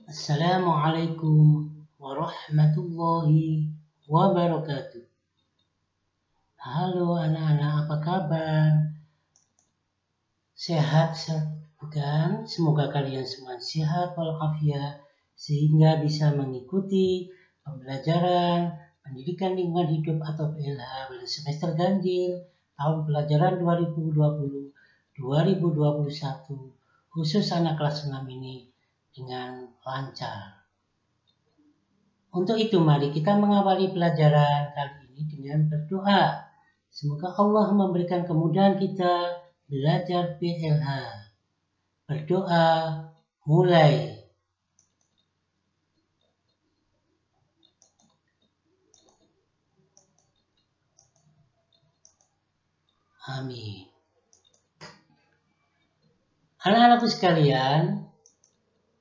Assalamualaikum warahmatullahi wabarakatuh. Halo anak-anak, apa kabar? Sehat bukan? Semoga kalian semua sehat walafiat sehingga bisa mengikuti pembelajaran pendidikan lingkungan hidup atau PLH pada semester ganjil tahun pelajaran 2020-2021 khusus anak kelas 6 ini dengan lancar. Untuk itu mari kita mengawali pelajaran kali ini dengan berdoa. Semoga Allah memberikan kemudahan kita belajar PLH. Berdoa mulai. Amin. Anak-anakku sekalian,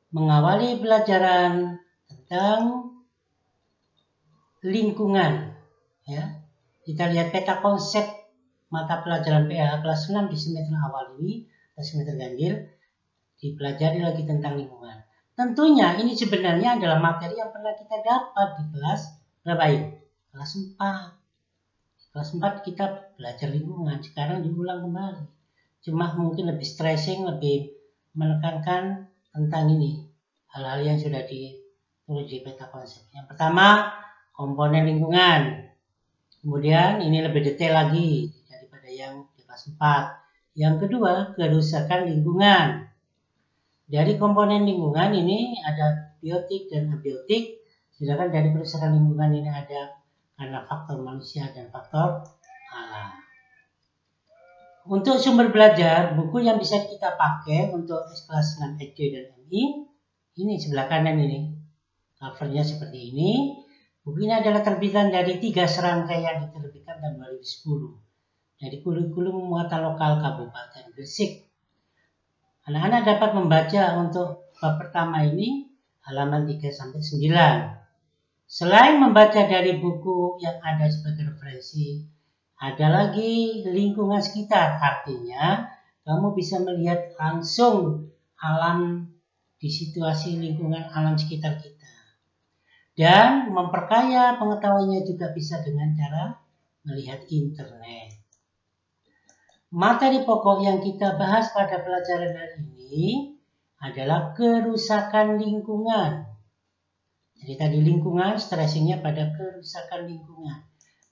mengawali pelajaran tentang lingkungan, ya. Kita lihat peta konsep mata pelajaran PLH kelas 6 di semester awal ini, atau semester ganjil, dipelajari lagi tentang lingkungan. Tentunya ini sebenarnya adalah materi yang pernah kita dapat di kelas berapa ini? Kelas 4. Kelas 4 kita belajar lingkungan, sekarang diulang kembali. Cuma mungkin lebih stressing, lebih menekankan tentang ini. Hal-hal yang sudah ditulis di peta konsep. Yang pertama, komponen lingkungan. Kemudian ini lebih detail lagi daripada yang di kelas 4. Yang kedua, kerusakan lingkungan. Dari komponen lingkungan ini ada biotik dan abiotik. Sedangkan dari kerusakan lingkungan ini ada karena faktor manusia dan faktor alam. Untuk sumber belajar, buku yang bisa kita pakai untuk kelas 6 SD dan MI, ini sebelah kanan ini. Covernya seperti ini. Buku ini adalah terbitan dari 3 serangkaian diterbitkan tahun 2010 dari kurikulum muatan lokal Kabupaten Gresik. Anak-anak dapat membaca untuk bab pertama ini halaman 3-9. Selain membaca dari buku yang ada sebagai referensi, ada lagi lingkungan sekitar. Artinya, kamu bisa melihat langsung alam di situasi lingkungan alam sekitar kita. Dan memperkaya pengetahuannya juga bisa dengan cara melihat internet. Materi pokok yang kita bahas pada pelajaran hari ini adalah kerusakan lingkungan. Jadi tadi lingkungan, stressingnya pada kerusakan lingkungan.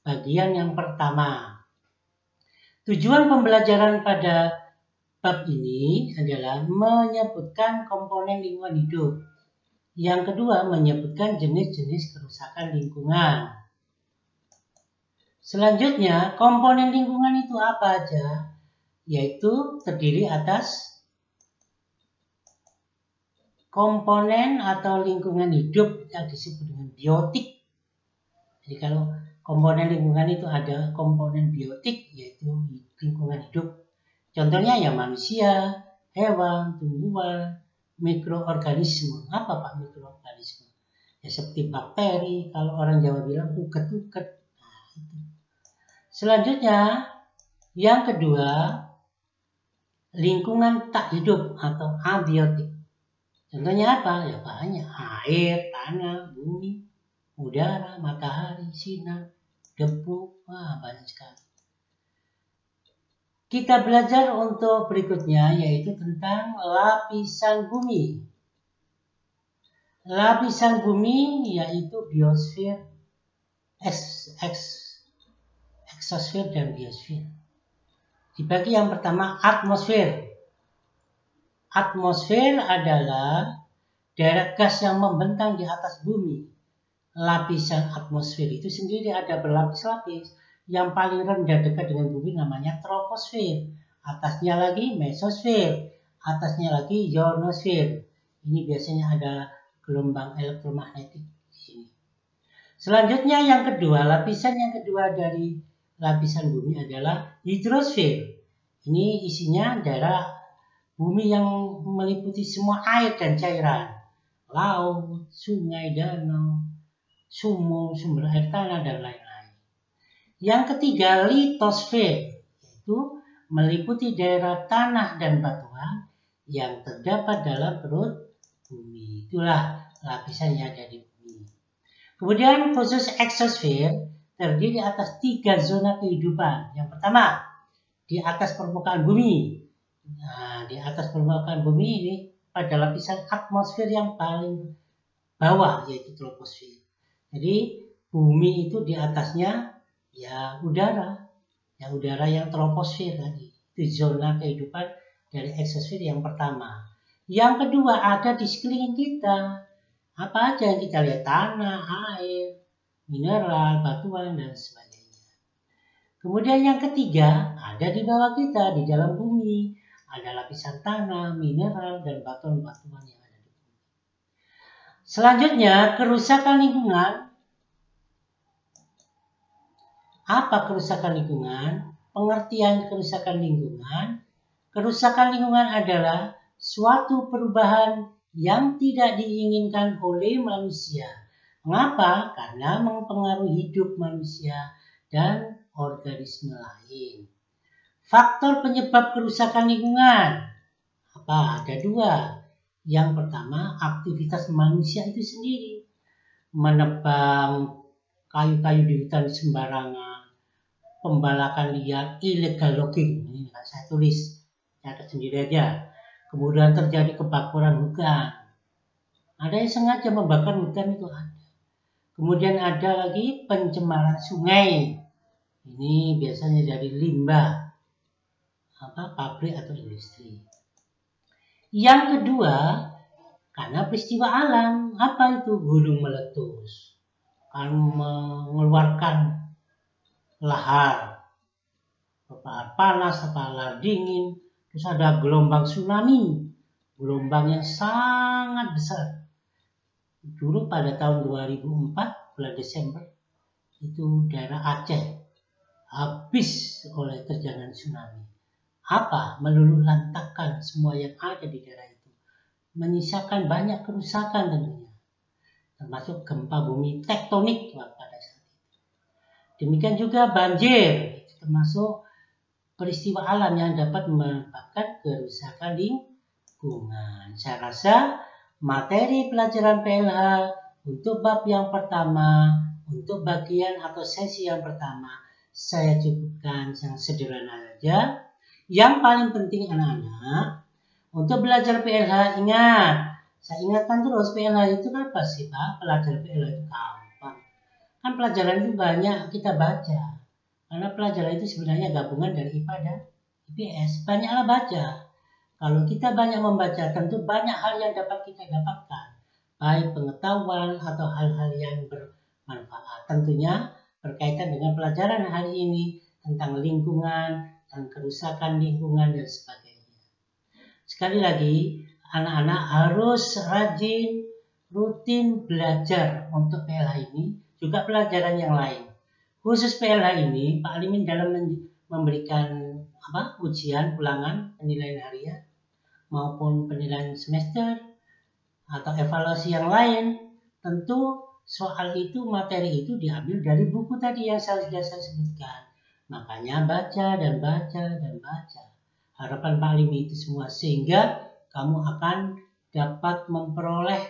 Bagian yang pertama. Tujuan pembelajaran pada bab ini adalah menyebutkan komponen lingkungan hidup. Yang kedua, menyebutkan jenis-jenis kerusakan lingkungan. Selanjutnya, komponen lingkungan itu apa aja? Yaitu terdiri atas komponen atau lingkungan hidup yang disebut dengan biotik. Jadi kalau komponen lingkungan itu ada komponen biotik, yaitu lingkungan hidup. Contohnya ya manusia, hewan, tumbuhan, mikroorganisme. Apa Pak mikroorganisme? Ya seperti bakteri, kalau orang Jawa bilang uket-uket. Nah, itu. Selanjutnya, yang kedua, lingkungan tak hidup atau abiotik. Contohnya apa? Ya banyak. Air, tanah, bumi, udara, matahari, sinar, debu. Wah, banyak sekali. Kita belajar untuk berikutnya yaitu tentang lapisan bumi. Lapisan bumi yaitu biosfer, eksosfer dan biosfer. Dibagi yang pertama atmosfer. Atmosfer adalah daerah gas yang membentang di atas bumi. Lapisan atmosfer itu sendiri ada berlapis-lapis. Yang paling rendah dekat dengan bumi namanya troposfer. Atasnya lagi mesosfer. Atasnya lagi ionosfer. Ini biasanya ada gelombang elektromagnetik di sini. Selanjutnya yang kedua, lapisan yang kedua dari lapisan bumi adalah hidrosfer. Ini isinya daerah bumi yang meliputi semua air dan cairan, laut, sungai, danau, sumur, sumber air tanah, dan lain-lain. Yang ketiga, litosfer, yaitu meliputi daerah tanah dan batuan yang terdapat dalam perut bumi. Itulah lapisan yang ada di bumi. Kemudian khusus eksosfer terdiri atas 3 zona kehidupan. Yang pertama, di atas permukaan bumi. Nah, di atas permukaan bumi ini pada lapisan atmosfer yang paling bawah, yaitu troposfer. Jadi bumi itu di atasnya ya udara, yang troposfer tadi. Itu zona kehidupan dari eksosfer yang pertama. Yang kedua ada di sekeliling kita. Apa aja yang kita lihat? Tanah, air, mineral, batuan, dan sebagainya. Kemudian yang ketiga ada di bawah kita, di dalam bumi. Ada lapisan tanah, mineral, dan batuan-batuan yang ada di bumi. Selanjutnya, kerusakan lingkungan. Apa kerusakan lingkungan? Pengertian kerusakan lingkungan. Kerusakan lingkungan adalah suatu perubahan yang tidak diinginkan oleh manusia. Mengapa? Karena mempengaruhi hidup manusia dan organisme lain. Faktor penyebab kerusakan lingkungan. Apa? Ada 2. Yang pertama, aktivitas manusia itu sendiri. Menebang kayu-kayu di hutan sembarangan, pembalakan liar, illegal logging. Ini saya tulis, catat sendiri aja. Kemudian terjadi kebakaran hutan. Ada yang sengaja membakar hutan itu ada. Kemudian ada lagi pencemaran sungai. Ini biasanya dari limbah pabrik atau industri. Yang kedua, karena peristiwa alam. Apa itu? Gunung meletus. Kan mengeluarkan lahar panas, lahar dingin. Terus ada gelombang tsunami, gelombang yang sangat besar. Dulu pada tahun 2004, bulan Desember, itu daerah Aceh habis oleh terjangan tsunami. Apa? Meluluh lantakkan semua yang ada di daerah itu. Menyisakan banyak kerusakan tentunya. Termasuk gempa bumi tektonik pada saat itu. Demikian juga banjir, termasuk peristiwa alam yang dapat menyebabkan kerusakan lingkungan. Saya rasa materi pelajaran PLH untuk bab yang pertama, untuk bagian atau sesi yang pertama, saya cukupkan yang sederhana saja. Yang paling penting anak-anak, untuk belajar PLH ingat, saya ingatkan terus PLH itu apa sih Pak? Pelajaran PLH itu gampang. Kan pelajaran itu banyak kita baca. Karena pelajaran itu sebenarnya gabungan dari IPA dan IPS. Banyaklah baca. Kalau kita banyak membaca, tentu banyak hal yang dapat kita dapatkan. Baik pengetahuan atau hal-hal yang bermanfaat. Tentunya berkaitan dengan pelajaran hari ini tentang lingkungan, dan kerusakan lingkungan, dan sebagainya. Sekali lagi, anak-anak harus rajin, rutin belajar untuk PLH ini, juga pelajaran yang lain. Khusus PLH ini, Pak Alimin dalam memberikan ujian ulangan, penilaian harian, maupun penilaian semester, atau evaluasi yang lain, tentu soal itu, materi itu diambil dari buku tadi yang sudah saya sebutkan. Makanya baca dan baca dan baca. Harapan Pak Alimin itu semua, sehingga kamu akan dapat memperoleh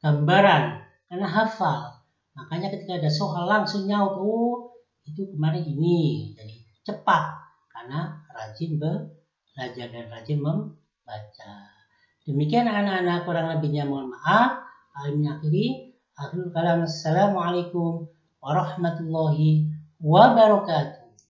gambaran, karena hafal. Makanya ketika ada soal langsung nyaut, oh itu kemarin ini, jadi cepat karena rajin belajar dan rajin membaca. Demikian anak-anak, kurang lebihnya mohon maaf. Akhirul kalam, assalamualaikum warahmatullahi wabarakatuh.